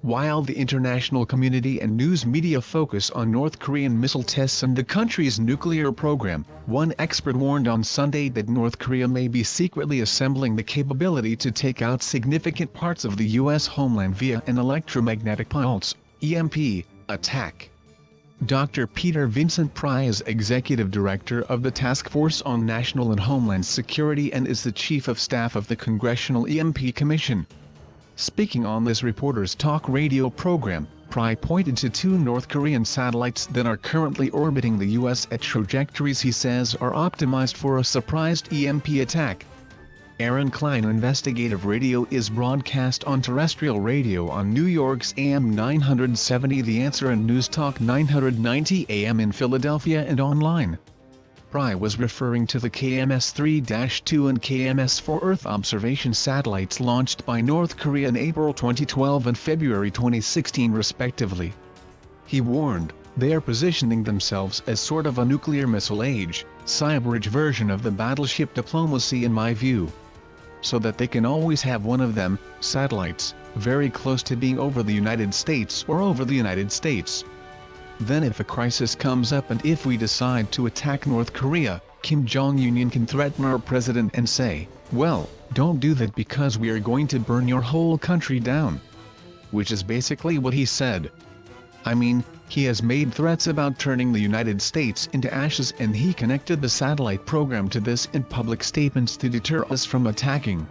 While the international community and news media focus on North Korean missile tests and the country's nuclear program, one expert warned on Sunday that North Korea may be secretly assembling the capability to take out significant parts of the U.S. homeland via an electromagnetic pulse, EMP, attack. Dr. Peter Vincent Pry is Executive Director of the Task Force on National and Homeland Security and is the Chief of Staff of the Congressional EMP Commission. Speaking on this Reporters Talk radio program, Pry pointed to two North Korean satellites that are currently orbiting the U.S. at trajectories he says are optimized for a surprised EMP attack. Aaron Klein Investigative Radio is broadcast on terrestrial radio on New York's AM 970 The Answer and News Talk 990 AM in Philadelphia and online. Pry was referring to the KMS-3-2 and KMS-4 Earth observation satellites launched by North Korea in April 2012 and February 2016 respectively. He warned, they are positioning themselves as sort of a nuclear missile age, cyber-age version of the battleship diplomacy in my view. So that they can always have one of them, satellites, very close to being over the United States or over the United States. Then if a crisis comes up and if we decide to attack North Korea, Kim Jong-un can threaten our president and say, well, don't do that because we are going to burn your whole country down. Which is basically what he said. I mean, he has made threats about turning the United States into ashes and he connected the satellite program to this in public statements to deter us from attacking.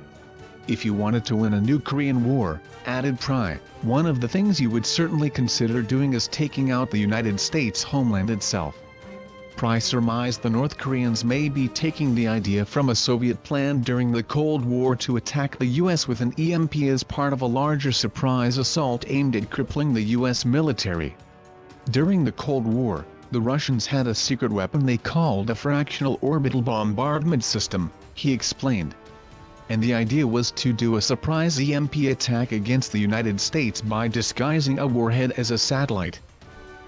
If you wanted to win a new Korean war, added Pry, one of the things you would certainly consider doing is taking out the United States homeland itself. Pry surmised the North Koreans may be taking the idea from a Soviet plan during the Cold War to attack the U.S. with an EMP as part of a larger surprise assault aimed at crippling the U.S. military. During the Cold War, the Russians had a secret weapon they called a fractional orbital bombardment system, he explained. And the idea was to do a surprise EMP attack against the United States by disguising a warhead as a satellite.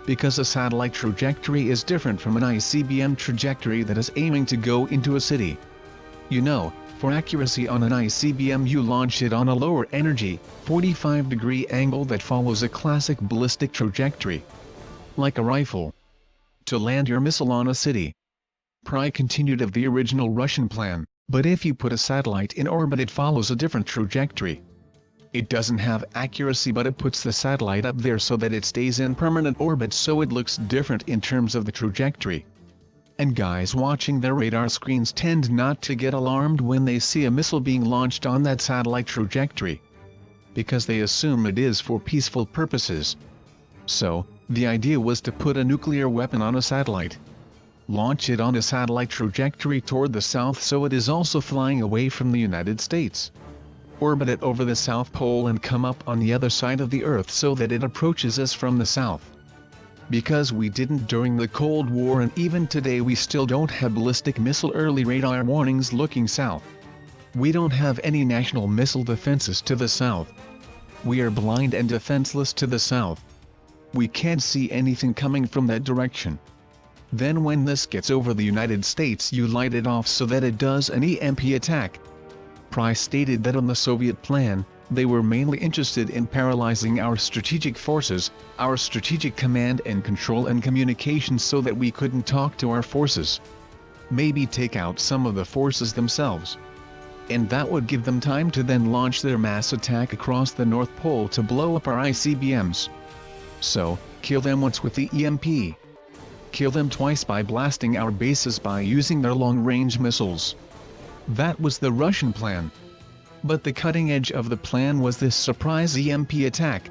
Because a satellite trajectory is different from an ICBM trajectory that is aiming to go into a city. You know, for accuracy on an ICBM you launch it on a lower energy, 45-degree angle that follows a classic ballistic trajectory. Like a rifle. To land your missile on a city. Pry continued of the original Russian plan, but if you put a satellite in orbit it follows a different trajectory. It doesn't have accuracy but it puts the satellite up there so that it stays in permanent orbit so it looks different in terms of the trajectory. And guys watching their radar screens tend not to get alarmed when they see a missile being launched on that satellite trajectory. Because they assume it is for peaceful purposes. So, the idea was to put a nuclear weapon on a satellite. Launch it on a satellite trajectory toward the south so it is also flying away from the United States. Orbit it over the South Pole and come up on the other side of the Earth so that it approaches us from the south. Because we didn't during the Cold War and even today we still don't have ballistic missile early radar warnings looking south. We don't have any national missile defenses to the south. We are blind and defenseless to the south. We can't see anything coming from that direction. Then when this gets over the United States you light it off so that it does an EMP attack. Pry stated that on the Soviet plan, they were mainly interested in paralyzing our strategic forces, our strategic command and control and communications so that we couldn't talk to our forces. Maybe take out some of the forces themselves. And that would give them time to then launch their mass attack across the North Pole to blow up our ICBMs. So, kill them once with the EMP. Kill them twice by blasting our bases by using their long-range missiles. That was the Russian plan. But the cutting edge of the plan was this surprise EMP attack.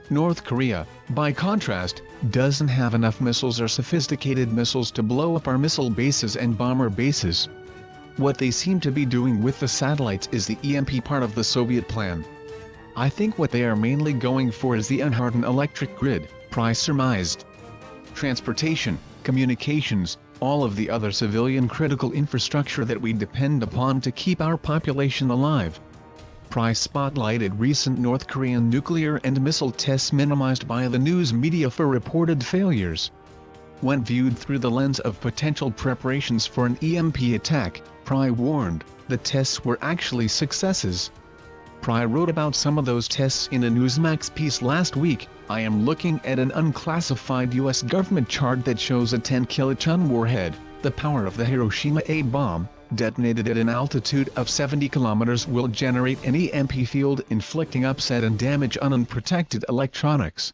North Korea, by contrast, doesn't have enough missiles or sophisticated missiles to blow up our missile bases and bomber bases. What they seem to be doing with the satellites is the EMP part of the Soviet plan. I think what they are mainly going for is the unhardened electric grid, Pry surmised. Transportation, communications, all of the other civilian critical infrastructure that we depend upon to keep our population alive. Pry spotlighted recent North Korean nuclear and missile tests minimized by the news media for reported failures. When viewed through the lens of potential preparations for an EMP attack, Pry warned, the tests were actually successes. Pry wrote about some of those tests in a Newsmax piece last week. I am looking at an unclassified US government chart that shows a 10-kiloton warhead, the power of the Hiroshima A bomb, detonated at an altitude of 70 kilometers will generate an EMP field inflicting upset and damage on unprotected electronics.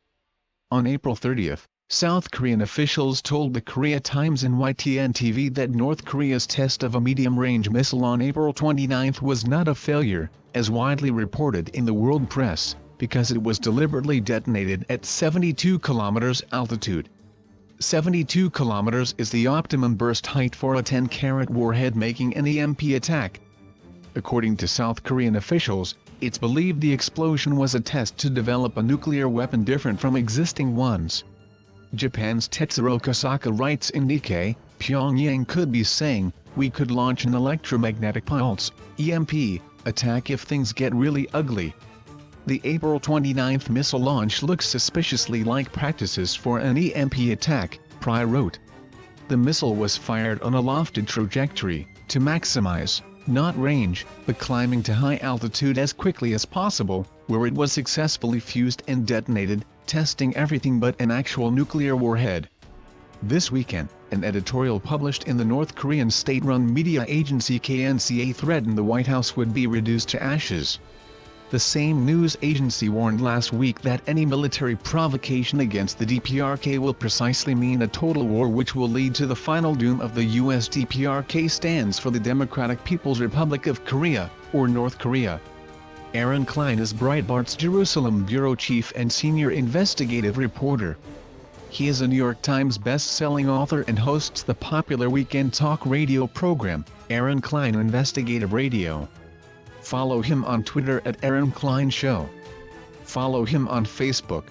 On April 30, South Korean officials told the Korea Times and YTN-TV that North Korea's test of a medium-range missile on April 29 was not a failure, as widely reported in the world press, because it was deliberately detonated at 72 kilometers altitude. 72 kilometers is the optimum burst height for a 10-carat warhead making an EMP attack. According to South Korean officials, it's believed the explosion was a test to develop a nuclear weapon different from existing ones. Japan's Tetsuro Kosaka writes in Nikkei, Pyongyang could be saying, we could launch an electromagnetic pulse, EMP, attack if things get really ugly. The April 29 missile launch looks suspiciously like practices for an EMP attack, Pry wrote. The missile was fired on a lofted trajectory, to maximize, not range, but climbing to high altitude as quickly as possible, where it was successfully fused and detonated, testing everything but an actual nuclear warhead. This weekend, an editorial published in the North Korean state-run media agency KNCA threatened the White House would be reduced to ashes. The same news agency warned last week that any military provocation against the DPRK will precisely mean a total war which will lead to the final doom of the US. DPRK stands for the Democratic People's Republic of Korea, or North Korea. Aaron Klein is Breitbart's Jerusalem bureau chief and senior investigative reporter. He is a New York Times best-selling author and hosts the popular weekend talk radio program, Aaron Klein Investigative Radio. Follow him on Twitter at Aaron Klein Show. Follow him on Facebook,